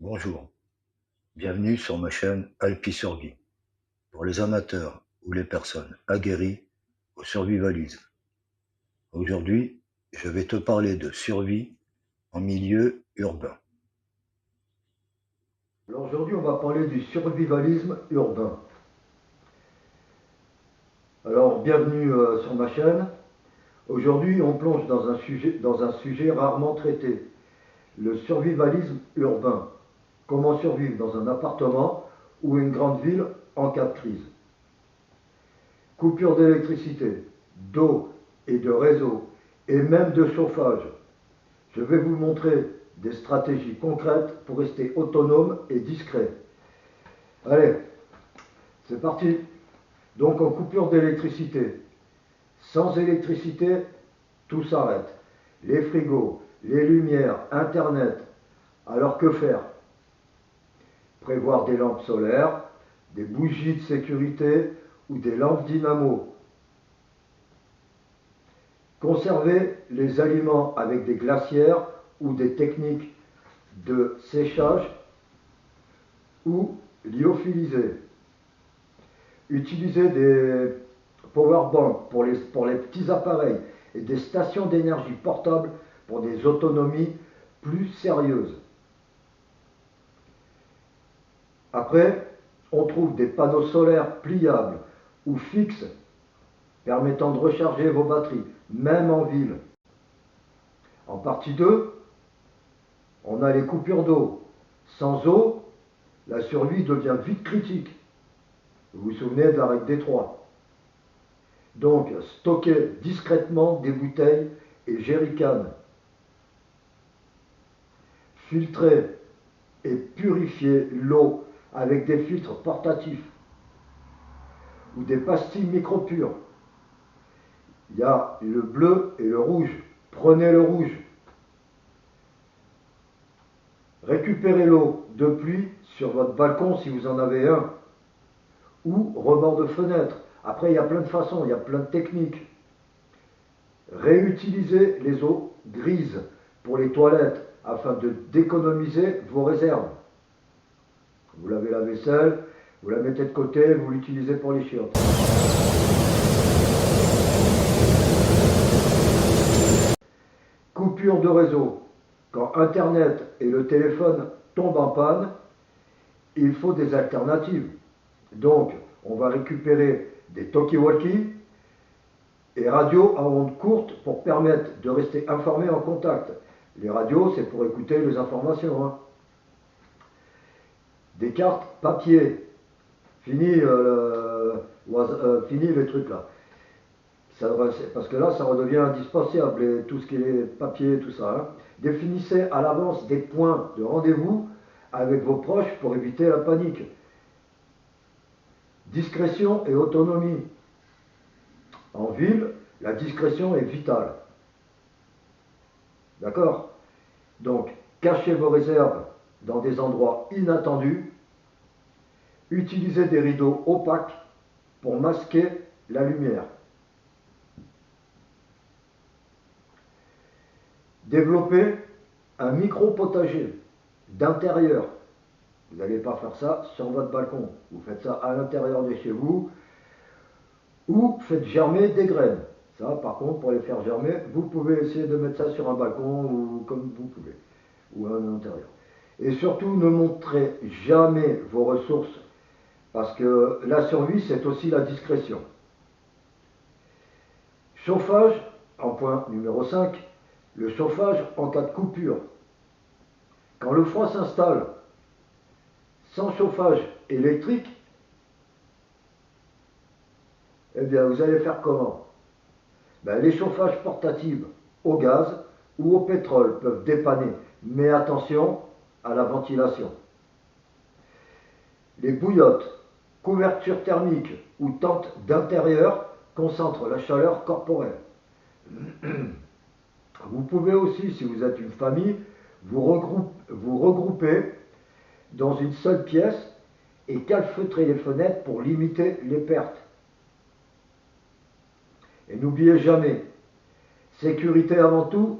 Bonjour, bienvenue sur ma chaîne IP Survie, pour les amateurs ou les personnes aguerries au survivalisme. Aujourd'hui, je vais te parler de survie en milieu urbain. Alors aujourd'hui, on va parler du survivalisme urbain. Alors, bienvenue sur ma chaîne. Aujourd'hui, on plonge dans un sujet rarement traité, le survivalisme urbain. Comment survivre dans un appartement ou une grande ville en cas de crise. Coupure d'électricité, d'eau et de réseau, et même de chauffage. Je vais vous montrer des stratégies concrètes pour rester autonome et discret. Allez, c'est parti. Donc en coupure d'électricité. Sans électricité, tout s'arrête. Les frigos, les lumières, Internet. Alors que faire? Prévoir des lampes solaires, des bougies de sécurité ou des lampes dynamo. Conserver les aliments avec des glacières ou des techniques de séchage ou lyophiliser. Utiliser des powerbanks pour les petits appareils et des stations d'énergie portables pour des autonomies plus sérieuses. Après, on trouve des panneaux solaires pliables ou fixes permettant de recharger vos batteries, même en ville. En partie 2, on a les coupures d'eau. Sans eau, la survie devient vite critique. Vous vous souvenez de la règle des 3. Donc, stocker discrètement des bouteilles et jerrycans. Filtrer et purifier l'eau avec des filtres portatifs ou des pastilles micropures. Il y a le bleu et le rouge. Prenez le rouge. Récupérez l'eau de pluie sur votre balcon si vous en avez un, ou rebord de fenêtre. Après, il y a plein de façons, il y a plein de techniques. Réutilisez les eaux grises pour les toilettes afin d'économiser vos réserves. Vous lavez la vaisselle, vous la mettez de côté, vous l'utilisez pour les chiottes. Coupure de réseau. Quand Internet et le téléphone tombent en panne, il faut des alternatives. Donc, on va récupérer des talkie-walkie et radios à ondes courtes pour permettre de rester informé en contact. Les radios, c'est pour écouter les informations. Des cartes papier. Fini, fini les trucs là. Parce que là, ça redevient indispensable, tout ce qui est papier, tout ça. Définissez à l'avance des points de rendez-vous avec vos proches pour éviter la panique. Discrétion et autonomie. En ville, la discrétion est vitale. D'accord? Donc, cachez vos réserves dans des endroits inattendus. Utilisez des rideaux opaques pour masquer la lumière. Développez un micro-potager d'intérieur. Vous n'allez pas faire ça sur votre balcon. Vous faites ça à l'intérieur de chez vous ou faites germer des graines. Ça, par contre, pour les faire germer, vous pouvez essayer de mettre ça sur un balcon ou comme vous pouvez, ou à l'intérieur. Et surtout, ne montrez jamais vos ressources parce que la survie, c'est aussi la discrétion. Chauffage, en point numéro 5, le chauffage en cas de coupure. Quand le froid s'installe, sans chauffage électrique, eh bien, vous allez faire comment? Les chauffages portatifs au gaz ou au pétrole peuvent dépanner, mais attention à la ventilation. Les bouillottes, couvertures thermiques ou tentes d'intérieur concentrent la chaleur corporelle. Vous pouvez aussi, si vous êtes une famille, vous regrouper dans une seule pièce et calfeutrer les fenêtres pour limiter les pertes. Et n'oubliez jamais, sécurité avant tout,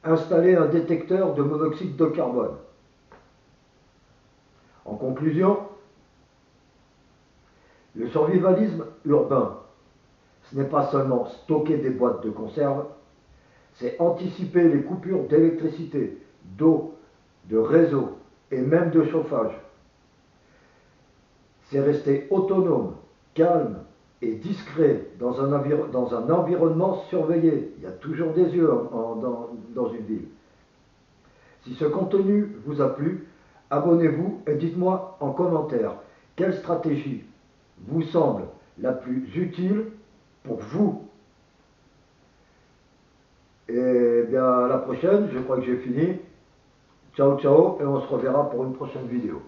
installez un détecteur de monoxyde de carbone. En conclusion, le survivalisme urbain, ce n'est pas seulement stocker des boîtes de conserve, c'est anticiper les coupures d'électricité, d'eau, de réseau et même de chauffage. C'est rester autonome, calme et discret dans un environnement surveillé. Il y a toujours des yeux dans une ville. Si ce contenu vous a plu, abonnez-vous et dites-moi en commentaire quelle stratégie vous semble la plus utile pour vous. Et bien à la prochaine, je crois que j'ai fini. Ciao ciao et on se reverra pour une prochaine vidéo.